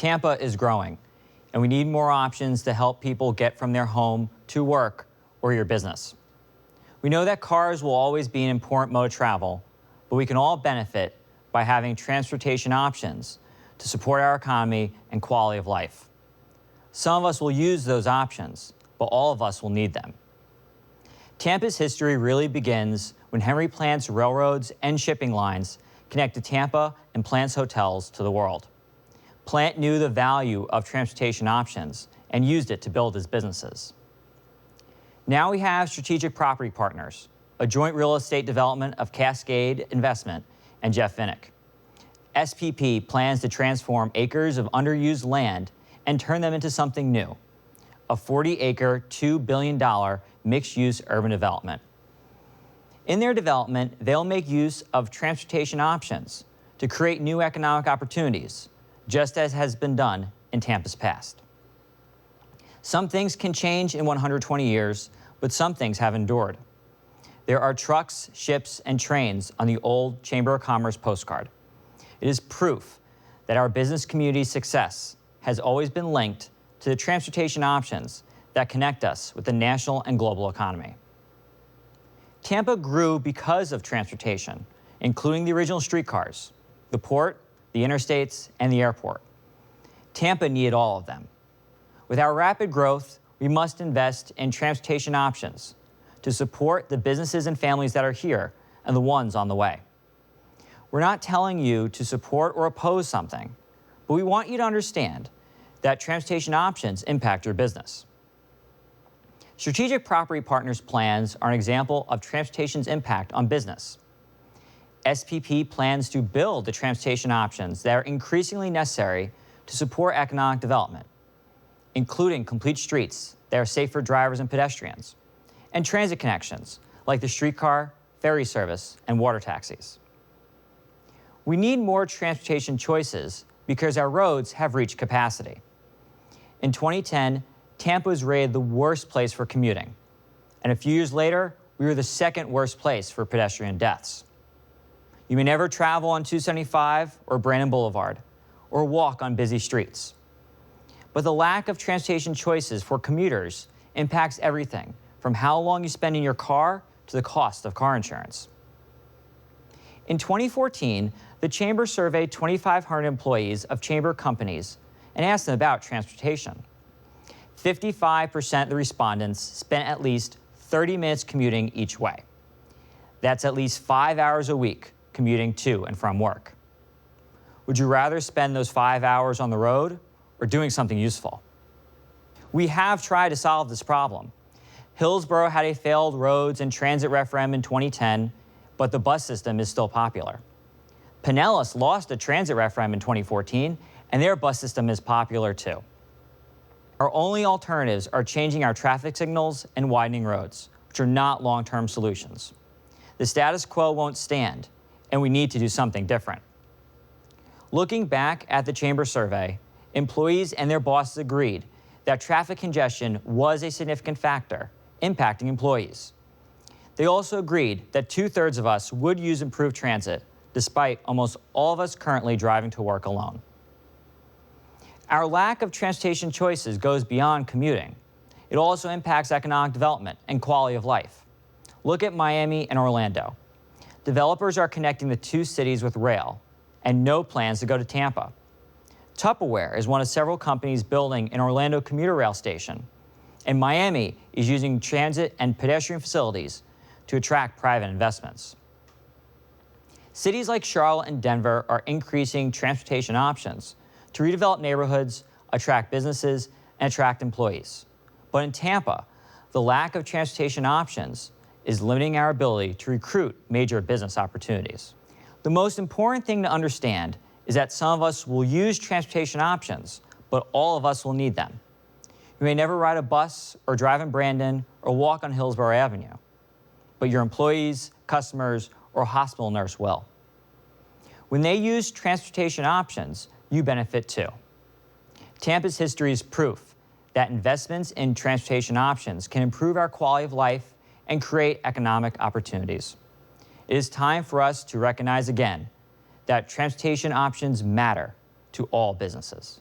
Tampa is growing, and we need more options to help people get from their home to work or your business. We know that cars will always be an important mode of travel, but we can all benefit by having transportation options to support our economy and quality of life. Some of us will use those options, but all of us will need them. Tampa's history really begins when Henry Plant's railroads and shipping lines connected Tampa and Plant's hotels to the world. Plant knew the value of transportation options and used it to build his businesses. Now we have strategic property partners, a joint real estate development of Cascade Investment and Jeff Vinnick. SPP plans to transform acres of underused land and turn them into something new, a 40-acre, $2 billion mixed-use urban development. In their development, they'll make use of transportation options to create new economic opportunities, just as has been done in Tampa's past. Some things can change in 120 years, but some things have endured. There are trucks, ships, and trains on the old Chamber of Commerce postcard. It is proof that our business community's success has always been linked to the transportation options that connect us with the national and global economy. Tampa grew because of transportation, including the original streetcars, the port, the interstates, and the airport. Tampa needed all of them. With our rapid growth, we must invest in transportation options to support the businesses and families that are here and the ones on the way. We're not telling you to support or oppose something, but we want you to understand that transportation options impact your business. Strategic Property Partners plans are an example of transportation's impact on business. SPP plans to build the transportation options that are increasingly necessary to support economic development, including complete streets that are safe for drivers and pedestrians, and transit connections like the streetcar, ferry service, and water taxis. We need more transportation choices because our roads have reached capacity. In 2010, Tampa was rated the worst place for commuting, and a few years later, we were the second worst place for pedestrian deaths. You may never travel on 275 or Brandon Boulevard, or walk on busy streets. But the lack of transportation choices for commuters impacts everything from how long you spend in your car to the cost of car insurance. In 2014, the Chamber surveyed 2,500 employees of Chamber companies and asked them about transportation. 55% of the respondents spent at least 30 minutes commuting each way. That's at least 5 hours a week commuting to and from work. Would you rather spend those 5 hours on the road or doing something useful? We have tried to solve this problem. Hillsborough had a failed roads and transit referendum in 2010, but the bus system is still popular. Pinellas lost a transit referendum in 2014, and their bus system is popular too. Our only alternatives are changing our traffic signals and widening roads, which are not long-term solutions. The status quo won't stand, and we need to do something different. Looking back at the Chamber survey, employees and their bosses agreed that traffic congestion was a significant factor impacting employees. They also agreed that 2/3 of us would use improved transit, despite almost all of us currently driving to work alone. Our lack of transportation choices goes beyond commuting. It also impacts economic development and quality of life. Look at Miami and Orlando. Developers are connecting the two cities with rail, and no plans to go to Tampa. Tupperware is one of several companies building an Orlando commuter rail station, and Miami is using transit and pedestrian facilities to attract private investments. Cities like Charlotte and Denver are increasing transportation options to redevelop neighborhoods, attract businesses, and attract employees. But in Tampa, the lack of transportation options is limiting our ability to recruit major business opportunities. The most important thing to understand is that some of us will use transportation options, but all of us will need them. You may never ride a bus or drive in Brandon or walk on Hillsborough Avenue, but your employees, customers, or hospital nurse will. When they use transportation options, you benefit too. Tampa's history is proof that investments in transportation options can improve our quality of life and create economic opportunities. It is time for us to recognize again that transportation options matter to all businesses.